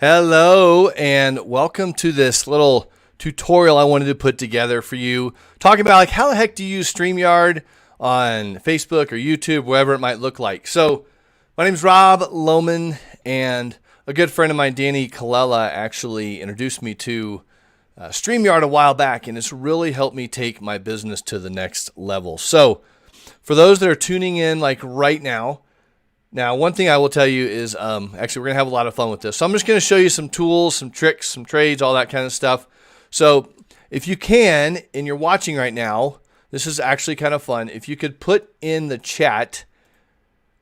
Hello and welcome to this little tutorial I wanted to put together for you, talking about like how the heck do you use STREAMYARD on Facebook or YouTube, wherever it might look like. So my name is Rob Lohman, and a good friend of mine, Danny Colella, actually introduced me to STREAMYARD a while back, and it's really helped me take my business to the next level. So for those that are tuning in like right now, one thing I will tell you is actually we're going to have a lot of fun with this. So I'm just going to show you some tools, some tricks, some trades, all that kind of stuff. So if you can, and you're watching right now, this is actually kind of fun. If you could put in the chat,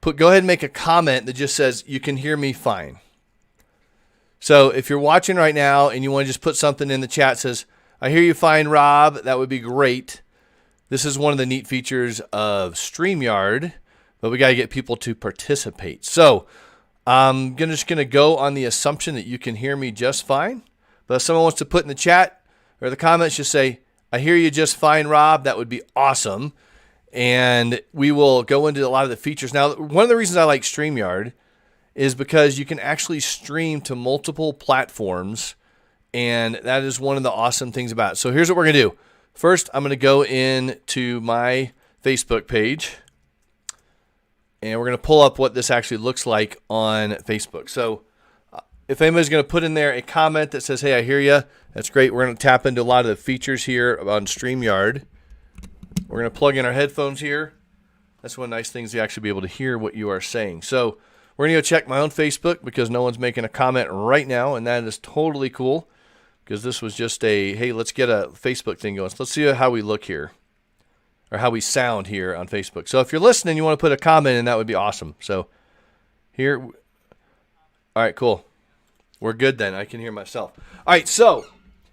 go ahead and make a comment that just says, "You can hear me fine." So if you're watching right now and you want to just put something in the chat that says, "I hear you fine, Rob," that would be great. This is one of the neat features of STREAMYARD, but we got to get people to participate. So I'm just going to go on the assumption that you can hear me just fine. But if someone wants to put in the chat or the comments, just say, "I hear you just fine, Rob," that would be awesome. And we will go into a lot of the features. Now, one of the reasons I like STREAMYARD is because you can actually stream to multiple platforms, and that is one of the awesome things about it. So here's what we're going to do. First, I'm going to go into my Facebook page, and we're going to pull up what this actually looks like on Facebook. So if anybody's going to put in there a comment that says, "Hey, I hear you," that's great. We're going to tap into a lot of the features here on STREAMYARD. We're going to plug in our headphones here. That's one of the nice things, to actually be able to hear what you are saying. So we're going to go check my own Facebook because no one's making a comment right now, and that is totally cool because this was just a, hey, let's get a Facebook thing going. So let's see how we look here, or how we sound here on Facebook. So if you're listening, you want to put a comment in, that would be awesome. So here, all right, cool. We're good then. I can hear myself. All right, so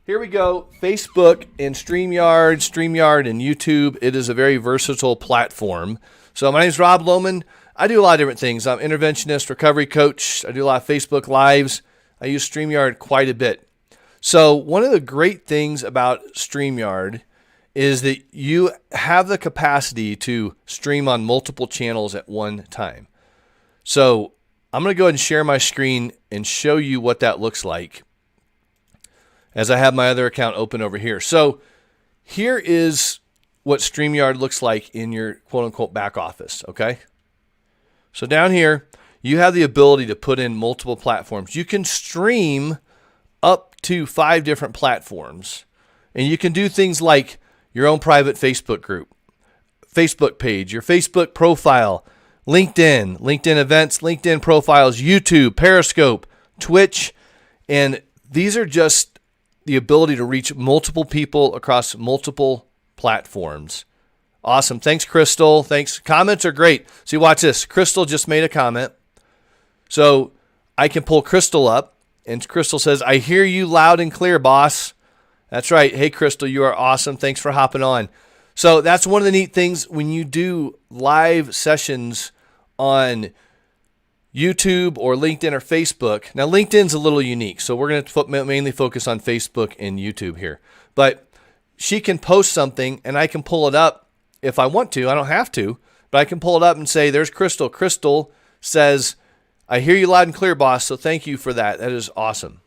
here we go. Facebook and STREAMYARD and YouTube. It is a very versatile platform. So my name is Rob Lohman. I do a lot of different things. I'm an interventionist, recovery coach. I do a lot of Facebook Lives. I use STREAMYARD quite a bit. So one of the great things about STREAMYARD is that you have the capacity to stream on multiple channels at one time. So I'm going to go ahead and share my screen and show you what that looks like as I have my other account open over here. So here is what STREAMYARD looks like in your quote-unquote back office, okay? So down here, you have the ability to put in multiple platforms. You can stream up to 5 different platforms, and you can do things like your own private Facebook group, Facebook page, your Facebook profile, LinkedIn events, LinkedIn profiles, YouTube, Periscope, Twitch, and these are just the ability to reach multiple people across multiple platforms. Awesome. Thanks, Crystal. Thanks. Comments are great. See, watch this. Crystal just made a comment. So I can pull Crystal up, and Crystal says, "I hear you loud and clear, boss." That's right. Hey, Crystal, you are awesome. Thanks for hopping on. So that's one of the neat things when you do live sessions on YouTube or LinkedIn or Facebook. Now, LinkedIn's a little unique, so we're going to mainly focus on Facebook and YouTube here. But she can post something, and I can pull it up if I want to. I don't have to, but I can pull it up and say, "There's Crystal." Crystal says, "I hear you loud and clear, boss, so thank you for that. That is awesome."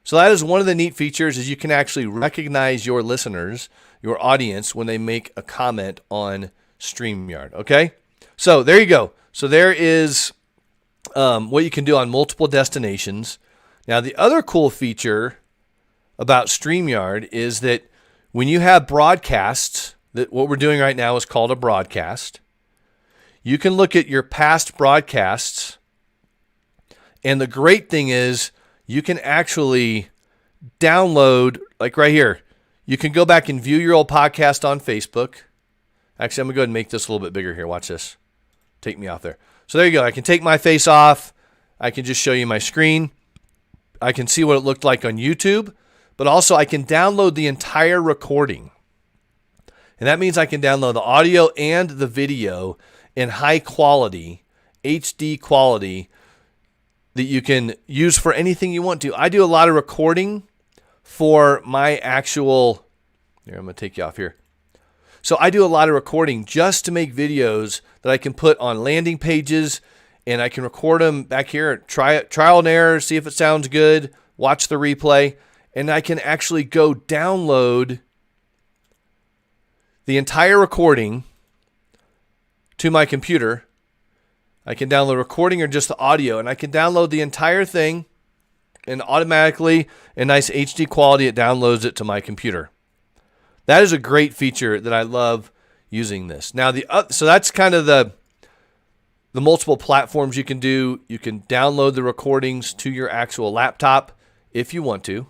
So that is one of the neat features, is you can actually recognize your listeners, your audience, when they make a comment on STREAMYARD, okay? So there you go. So there is what you can do on multiple destinations. Now, the other cool feature about STREAMYARD is that when you have broadcasts, that what we're doing right now is called a broadcast, you can look at your past broadcasts, and the great thing is you can actually download, like right here, you can go back and view your old podcast on Facebook. Actually, I'm going to go ahead and make this a little bit bigger here. Watch this. Take me off there. So there you go. I can take my face off. I can just show you my screen. I can see what it looked like on YouTube, but also I can download the entire recording. And that means I can download the audio and the video in high quality, HD quality, that you can use for anything you want to. I do a lot of recording for my actual, here, I'm going to take you off here. So I do a lot of recording just to make videos that I can put on landing pages and I can record them back here, trial and error, see if it sounds good, watch the replay, and I can actually go download the entire recording to my computer. I can download recording or just the audio, and I can download the entire thing, and automatically, in nice HD quality, it downloads it to my computer. That is a great feature that I love using this. Now, so that's kind of the multiple platforms you can do. You can download the recordings to your actual laptop if you want to.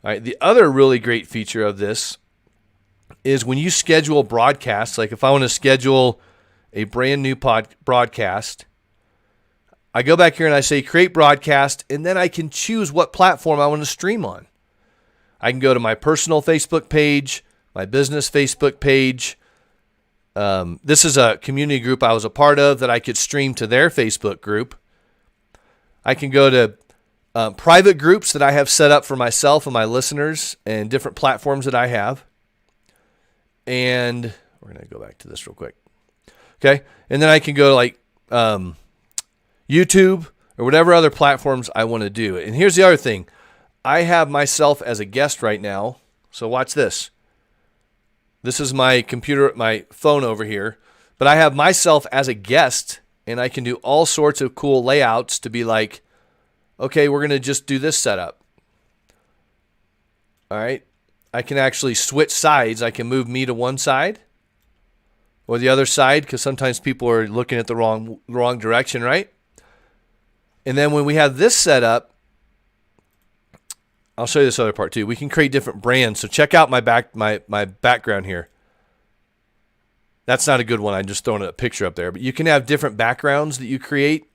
All right. The other really great feature of this is when you schedule broadcasts, like if I want to schedule a brand new broadcast, I go back here and I say create broadcast, and then I can choose what platform I want to stream on. I can go to my personal Facebook page, my business Facebook page. This is a community group I was a part of that I could stream to their Facebook group. I can go to private groups that I have set up for myself and my listeners and different platforms that I have. And we're going to go back to this real quick. Okay. And then I can go to like YouTube or whatever other platforms I want to do. And here's the other thing. I have myself as a guest right now. So watch this. This is my computer, my phone over here. But I have myself as a guest, and I can do all sorts of cool layouts to be like, okay, we're going to just do this setup. All right. I can actually switch sides. I can move me to one side or the other side, because sometimes people are looking at the wrong direction, right? And then when we have this set up, I'll show you this other part too. We can create different brands. So check out my background here. That's not a good one. I'm just throwing a picture up there. But you can have different backgrounds that you create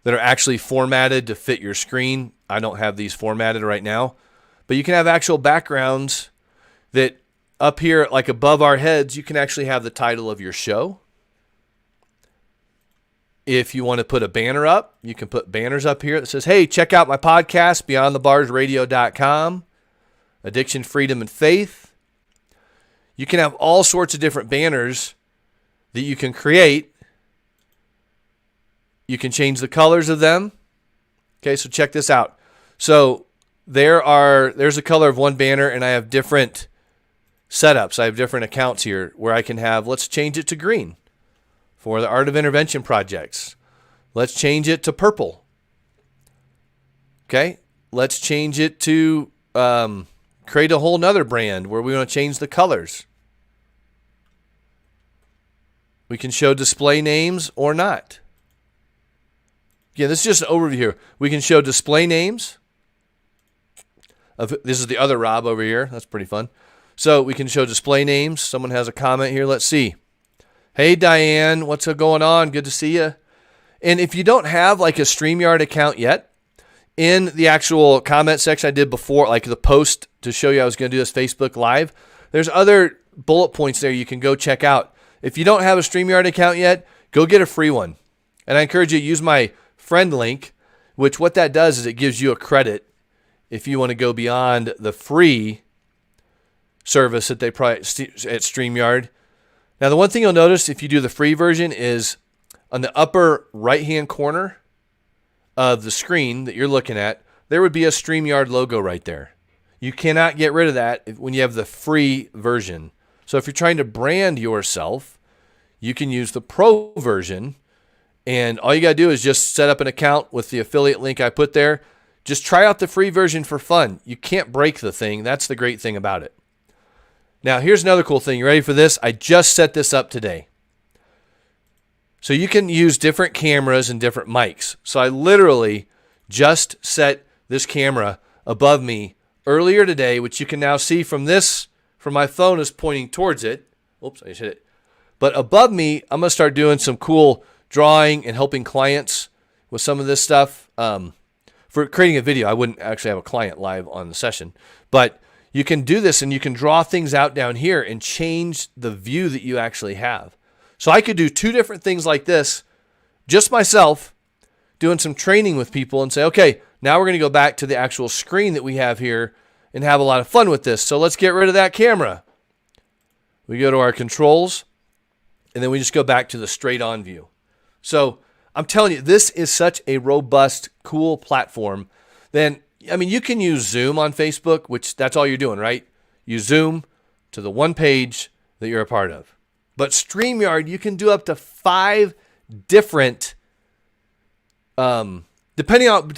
that are actually formatted to fit your screen. I don't have these formatted right now. But you can have actual backgrounds that up here, like above our heads, you can actually have the title of your show. If you want to put a banner up, you can put banners up here that says, hey, check out my podcast, beyondthebarsradio.com, Addiction, Freedom, and Faith. You can have all sorts of different banners that you can create. You can change the colors of them. Okay, so check this out. So there's a color of one banner, and I have different setups. I have different accounts here where I can have, let's change it to green for the Art of Intervention projects. Let's change it to purple. Okay, let's change it to create a whole nother brand where we want to change the colors. We can show display names or not. Yeah, this is just an overview here. We can show display names. This is the other Rob over here. That's pretty fun. So we can show display names. Someone has a comment here. Let's see. Hey, Diane, what's going on? Good to see you. And if you don't have like a StreamYard account yet, in the actual comment section I did before, like the post to show you I was going to do this Facebook Live, there's other bullet points there you can go check out. If you don't have a StreamYard account yet, go get a free one. And I encourage you to use my friend link, which what that does is it gives you a credit if you want to go beyond the free service that they provide at StreamYard. Now, the one thing you'll notice if you do the free version is on the upper right-hand corner of the screen that you're looking at, there would be a StreamYard logo right there. You cannot get rid of that when you have the free version. So if you're trying to brand yourself, you can use the pro version, and all you got to do is just set up an account with the affiliate link I put there. Just try out the free version for fun. You can't break the thing. That's the great thing about it. Now, here's another cool thing. You ready for this? I just set this up today. So you can use different cameras and different mics. So I literally just set this camera above me earlier today, which you can now see from my phone is pointing towards it. Oops, I just hit it. But above me, I'm going to start doing some cool drawing and helping clients with some of this stuff. For creating a video, I wouldn't actually have a client live on the session. But you can do this and you can draw things out down here and change the view that you actually have. So I could do two different things like this, just myself, doing some training with people and say, okay, now we're going to go back to the actual screen that we have here and have a lot of fun with this. So let's get rid of that camera. We go to our controls, and then we just go back to the straight on view. So I'm telling you, this is such a robust, cool platform. Then, I mean, you can use Zoom on Facebook, which that's all you're doing, right? You Zoom to the one page that you're a part of. But StreamYard, you can do up to 5 different, depending on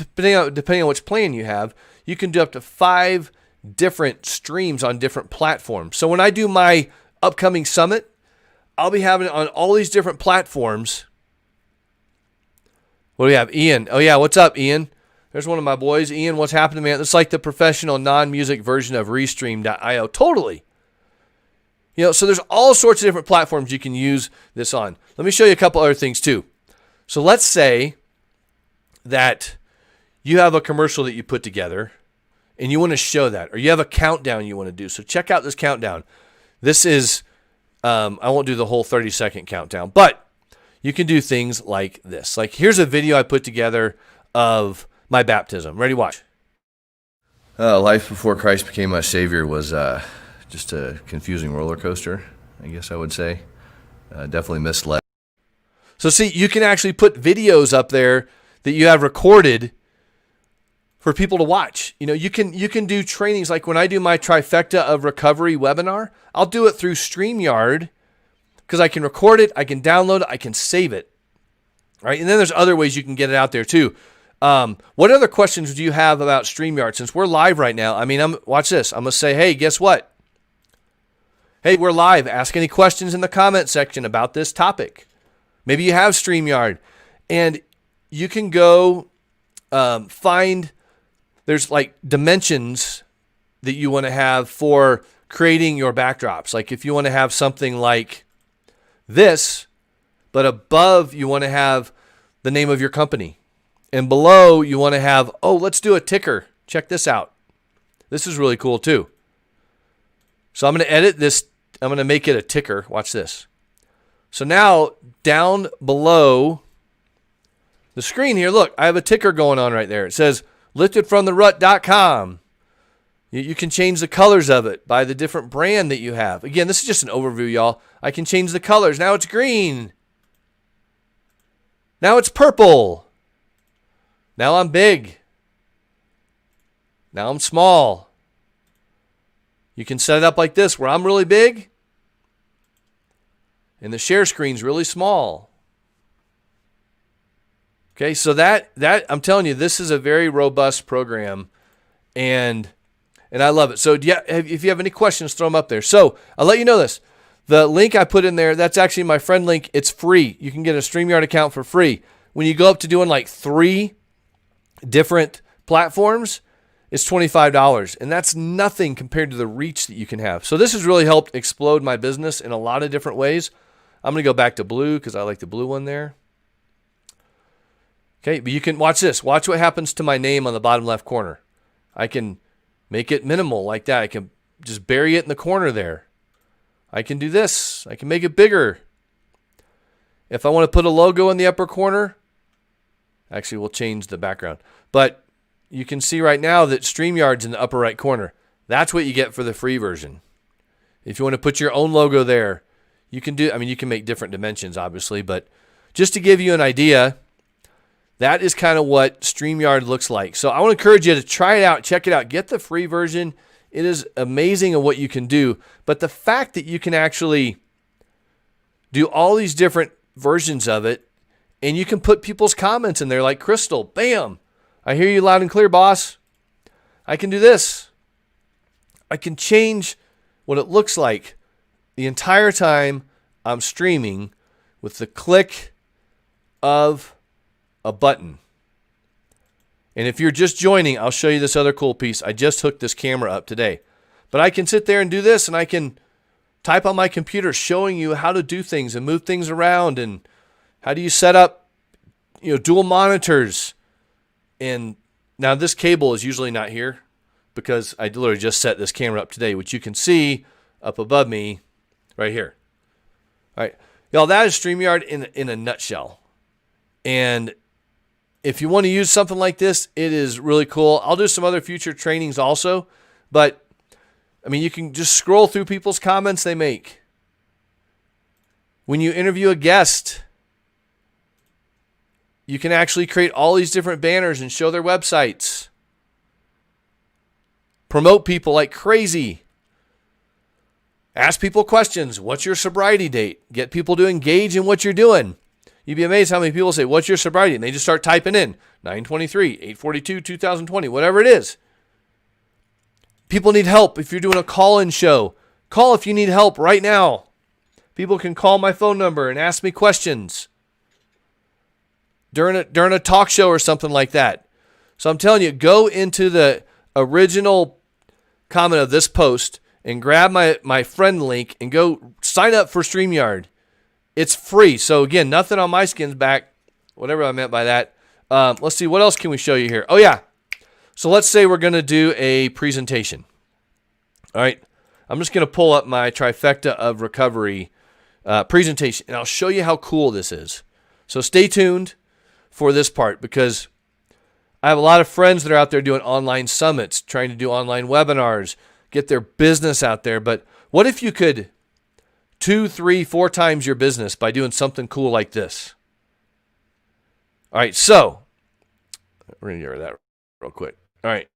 which plan you have, you can do up to 5 different streams on different platforms. So when I do my upcoming summit, I'll be having it on all these different platforms. What do we have? Ian. Oh, yeah. What's up, Ian? There's one of my boys. Ian, what's happening, man? It's like the professional non-music version of Restream.io. Totally. You know, so there's all sorts of different platforms you can use this on. Let me show you a couple other things, too. So let's say that you have a commercial that you put together and you want to show that, or you have a countdown you want to do. So check out this countdown. This is, I won't do the whole 30-second countdown, but you can do things like this. Like, here's a video I put together of my baptism. Ready? Watch. Life before Christ became my Savior was just a confusing roller coaster, I guess I would say. Definitely misled. So see, you can actually put videos up there that you have recorded for people to watch. You know, you can do trainings like when I do my trifecta of recovery webinar, I'll do it through StreamYard because I can record it, I can download it, I can save it. Right? And then there's other ways you can get it out there too. What other questions do you have about StreamYard? Since we're live right now, I mean, watch this. I'm going to say, hey, guess what? Hey, we're live. Ask any questions in the comment section about this topic. Maybe you have StreamYard. And you can go find, there's like dimensions that you want to have for creating your backdrops. Like if you want to have something like this, but above you want to have the name of your company. And below you want to have, oh, let's do a ticker. Check this out. This is really cool too. So I'm going to edit this. I'm going to make it a ticker. Watch this. So now down below the screen here, look, I have a ticker going on right there. It says liftedfromtherut.com. You can change the colors of it by the different brand that you have. Again, this is just an overview, y'all. I can change the colors. Now it's green. Now it's purple. Now I'm big. Now I'm small. You can set it up like this where I'm really big and the share screen's really small. Okay, so that I'm telling you, this is a very robust program, and I love it. So if you have any questions, throw them up there. So I'll let you know this. The link I put in there, that's actually my friend link. It's free. You can get a StreamYard account for free. When you go up to doing like 3 different platforms, it's $25, and that's nothing compared to the reach that you can have. So this has really helped explode my business in a lot of different ways. I'm going to go back to blue because I like the blue one there. Okay, but you can watch this. Watch what happens to my name on the bottom left corner. I can make it minimal like that. I can just bury it in the corner there. I can do this. I can make it bigger. If I want to put a logo in the upper corner, actually we'll change the background. But you can see right now that StreamYard's in the upper right corner. That's what you get for the free version. If you want to put your own logo there, you can do, I mean, you can make different dimensions, obviously, but just to give you an idea, that is kind of what StreamYard looks like. So I want to encourage you to try it out, check it out, get the free version. It is amazing of what you can do. But the fact that you can actually do all these different versions of it, and you can put people's comments in there like Crystal, bam, I hear you loud and clear, boss. I can do this. I can change what it looks like the entire time I'm streaming with the click of a button. And if you're just joining, I'll show you this other cool piece. I just hooked this camera up today. But I can sit there and do this, and I can type on my computer showing you how to do things and move things around, and how do you set up, dual monitors. And now this cable is usually not here because I literally just set this camera up today, which you can see up above me right here. All right. Y'all, that is StreamYard in a nutshell. And if you want to use something like this, it is really cool. I'll do some other future trainings also, but I mean, you can just scroll through people's comments they make. When you interview a guest, you can actually create all these different banners and show their websites. Promote people like crazy. Ask people questions. What's your sobriety date? Get people to engage in what you're doing. You'd be amazed how many people say, what's your sobriety? And they just start typing in 9/23, 8/42, 2020, whatever it is. People need help. If you're doing a call-in show, call if you need help right now. People can call my phone number and ask me questions during a talk show or something like that. So I'm telling you, go into the original comment of this post and grab my friend link and go sign up for StreamYard. It's free. So again, nothing on my skin's back, whatever I meant by that. Let's see, what else can we show you here? Oh yeah. So let's say we're going to do a presentation. All right. I'm just going to pull up my trifecta of recovery presentation, and I'll show you how cool this is. So stay tuned for this part, because I have a lot of friends that are out there doing online summits, trying to do online webinars, get their business out there. But what if you could 2, 3, 4 times your business by doing something cool like this? All right, so we're going to get rid of that real quick. All right.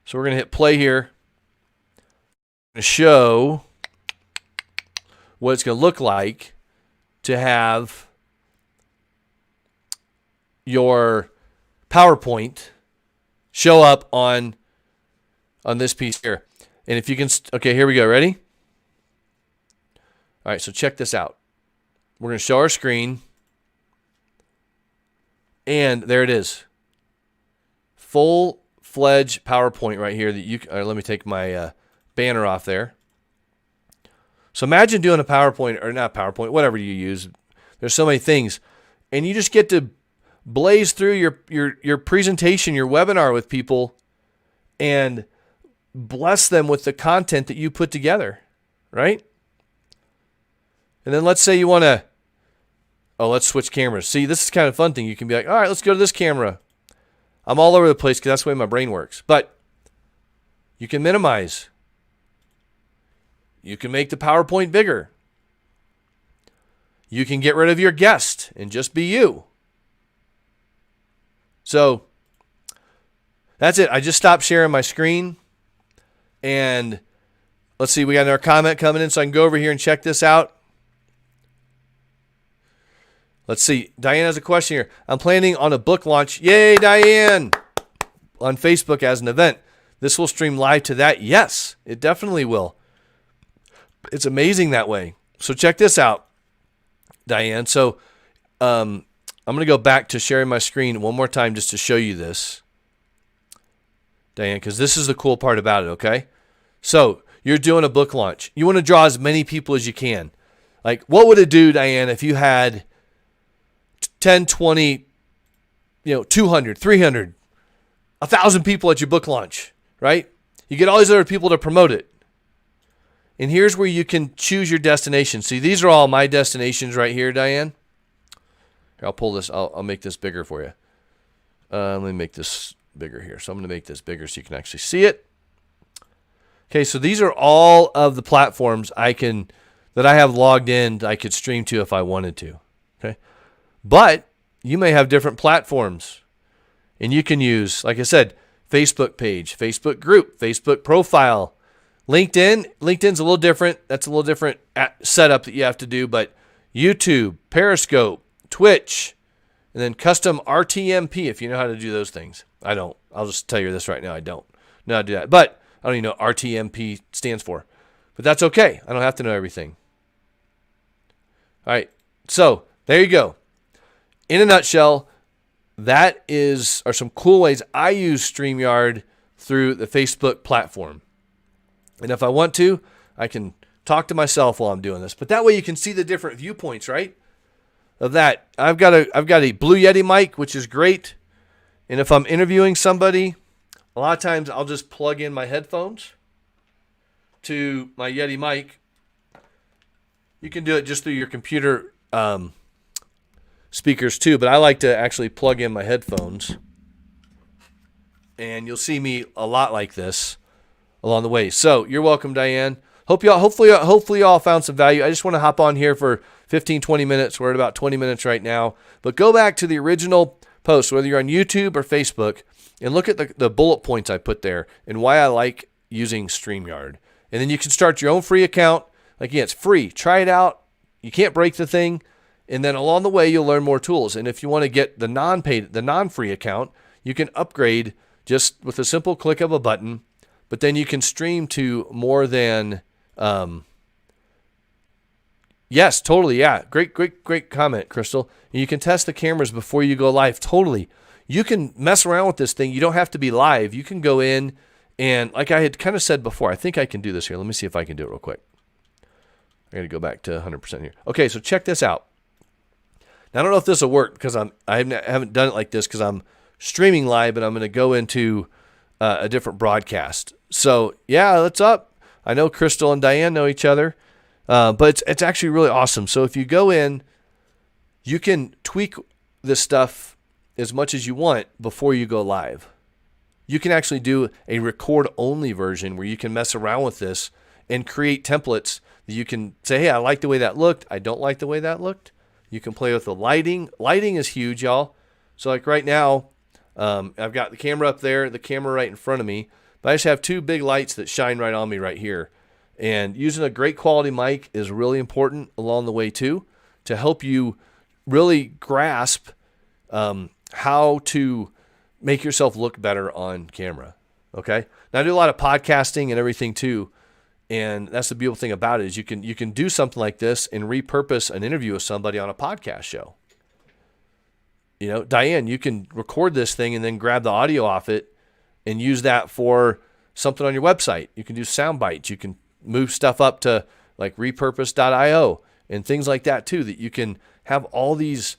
So we're going to hit play here to show what it's going to look like to have your PowerPoint show up on this piece here. And if you can, okay, here we go. Ready? All right, so check this out. We're going to show our screen. And there it is. Full-fledged PowerPoint right here that you let me take my banner off there. So imagine doing a PowerPoint, or not PowerPoint, whatever you use. There's so many things. And you just get to blaze through your presentation, your webinar with people, and bless them with the content that you put together, right? And then let's say you want to, let's switch cameras. See, this is kind of a fun thing. You can be like, all right, let's go to this camera. I'm all over the place because that's the way my brain works. But you can minimize. You can make the PowerPoint bigger. You can get rid of your guest and just be you. So that's it. I just stopped sharing my screen. And let's see, we got another comment coming in, so I can go over here and check this out. Let's see. Diane has a question here. I'm planning on a book launch. Yay, Diane! On Facebook as an event. This will stream live to that. Yes, it definitely will. It's amazing that way. So check this out, Diane. So I'm going to go back to sharing my screen one more time just to show you this, Diane, because this is the cool part about it, okay? So you're doing a book launch. You want to draw as many people as you can. Like, what would it do, Diane, if you had 10, 20, 200, 300, 1,000 people at your book launch, right? You get all these other people to promote it. And here's where you can choose your destination. See, these are all my destinations right here, Diane. Here, I'll pull this. I'll make this bigger for you. Let me make this bigger here. So I'm going to make this bigger so you can actually see it. Okay, so these are all of the platforms that I have logged in that I could stream to if I wanted to. Okay, but you may have different platforms, and you can use, like I said, Facebook page, Facebook group, Facebook profile, LinkedIn. LinkedIn's a little different. That's a little different setup that you have to do, but YouTube, Periscope, Twitch, and then custom RTMP if you know how to do those things. I don't. I'll just tell you this right now. I don't know how to do that. But I don't even know what RTMP stands for. But that's okay. I don't have to know everything. All right. So there you go. In a nutshell, that are some cool ways I use StreamYard through the Facebook platform. And if I want to, I can talk to myself while I'm doing this. But that way you can see the different viewpoints, right? Of that. I've got a Blue Yeti mic, which is great. And if I'm interviewing somebody, a lot of times I'll just plug in my headphones to my Yeti mic. You can do it just through your computer speakers too, but I like to actually plug in my headphones. And you'll see me a lot like this along the way. So you're welcome, Diane. Hopefully y'all found some value. I just want to hop on here for 15, 20 minutes. We're at about 20 minutes right now. But go back to the original post, whether you're on YouTube or Facebook, and look at the bullet points I put there and why I like using StreamYard. And then you can start your own free account. Again, it's free. Try it out. You can't break the thing. And then along the way, you'll learn more tools. And if you want to get the non-free account, you can upgrade just with a simple click of a button. But then you can stream to more than, yes, totally, yeah. Great comment, Crystal. And you can test the cameras before you go live. Totally. You can mess around with this thing. You don't have to be live. You can go in and, like I had kind of said before, I think I can do this here. Let me see if I can do it real quick. I got to go back to 100% here. Okay, so check this out. Now, I don't know if this will work because I haven't done it like this because I'm streaming live, but I'm going to go into a different broadcast. So, yeah, what's up? I know Crystal and Diane know each other, but it's actually really awesome. So if you go in, you can tweak this stuff as much as you want before you go live. You can actually do a record-only version where you can mess around with this and create templates that you can say, hey, I like the way that looked. I don't like the way that looked. You can play with the lighting. Lighting is huge, y'all. So like right now, I've got the camera up there, the camera right in front of me, but I just have two big lights that shine right on me right here. And using a great quality mic is really important along the way too, to help you really grasp how to make yourself look better on camera. Okay. Now I do a lot of podcasting and everything too. And that's the beautiful thing about it is you can do something like this and repurpose an interview with somebody on a podcast show. You know, Diane, you can record this thing and then grab the audio off it and use that for something on your website. You can do sound bites. You can move stuff up to like repurpose.io and things like that too, that you can have all these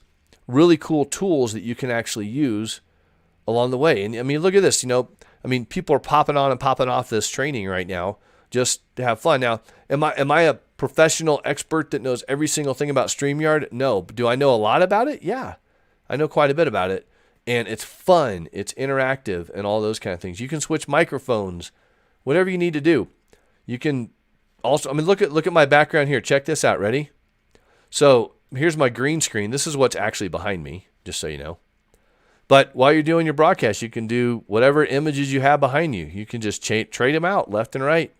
really cool tools that you can actually use along the way. And I mean, look at this, people are popping on and popping off this training right now just to have fun. Now, am I a professional expert that knows every single thing about StreamYard? No. Do I know a lot about it? Yeah. I know quite a bit about it. And it's fun, it's interactive, and all those kind of things. You can switch microphones, whatever you need to do. You can also, look at my background here. Check this out. Ready? So here's my green screen. This is what's actually behind me, just so you know. But while you're doing your broadcast, you can do whatever images you have behind you. You can just trade them out left and right.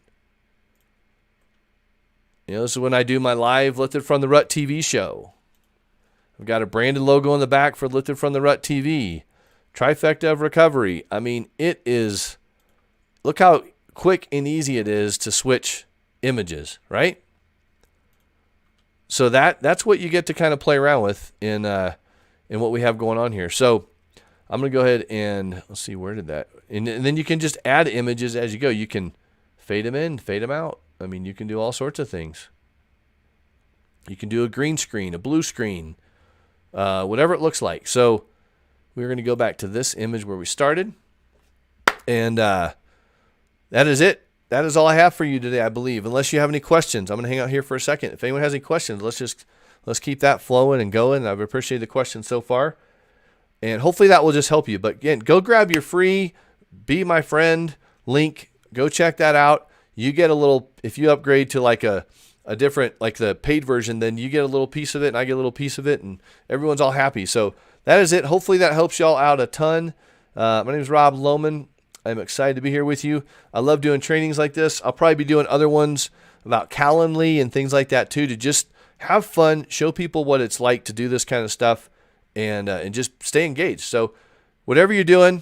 This is when I do my live Lifted from the Rut TV show. I've got a branded logo on the back for Lifted from the Rut TV. Trifecta of recovery. It is, look how quick and easy it is to switch images, right? So that's what you get to kind of play around with in what we have going on here. So I'm going to go ahead and let's see, where did that, and then you can just add images as you go. You can fade them in, fade them out. You can do all sorts of things. You can do a green screen, a blue screen, whatever it looks like. So we're going to go back to this image where we started. And that is it. That is all I have for you today, I believe. Unless you have any questions, I'm going to hang out here for a second. If anyone has any questions, let's keep that flowing and going. I've appreciated the questions so far. And hopefully that will just help you. But again, go grab your free Be My Friend link. Go check that out. You get a little, if you upgrade to like a different, like the paid version, then you get a little piece of it and I get a little piece of it and everyone's all happy. So that is it. Hopefully that helps y'all out a ton. My name is Rob Lohman. I'm excited to be here with you. I love doing trainings like this. I'll probably be doing other ones about Calendly and things like that too, to just have fun, show people what it's like to do this kind of stuff and just stay engaged. So whatever you're doing,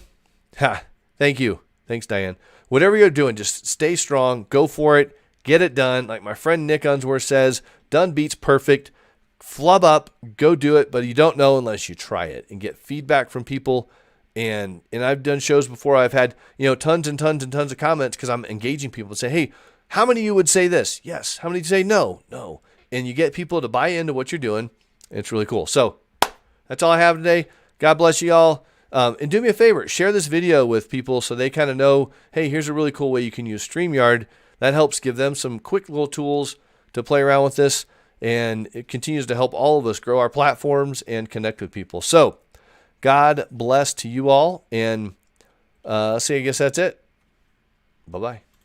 thank you. Thanks, Diane. Whatever you're doing, just stay strong, go for it, get it done. Like my friend Nick Unsworth says, done beats perfect. Flub up, go do it, but you don't know unless you try it and get feedback from people. And I've done shows before. I've had, tons and tons and tons of comments because I'm engaging people and say, hey, how many of you would say this? Yes. How many say no? No. And you get people to buy into what you're doing. It's really cool. So that's all I have today. God bless you all. And do me a favor, share this video with people so they kind of know, hey, here's a really cool way you can use StreamYard. That helps give them some quick little tools to play around with this. And it continues to help all of us grow our platforms and connect with people. So God bless to you all. And I guess that's it. Bye-bye.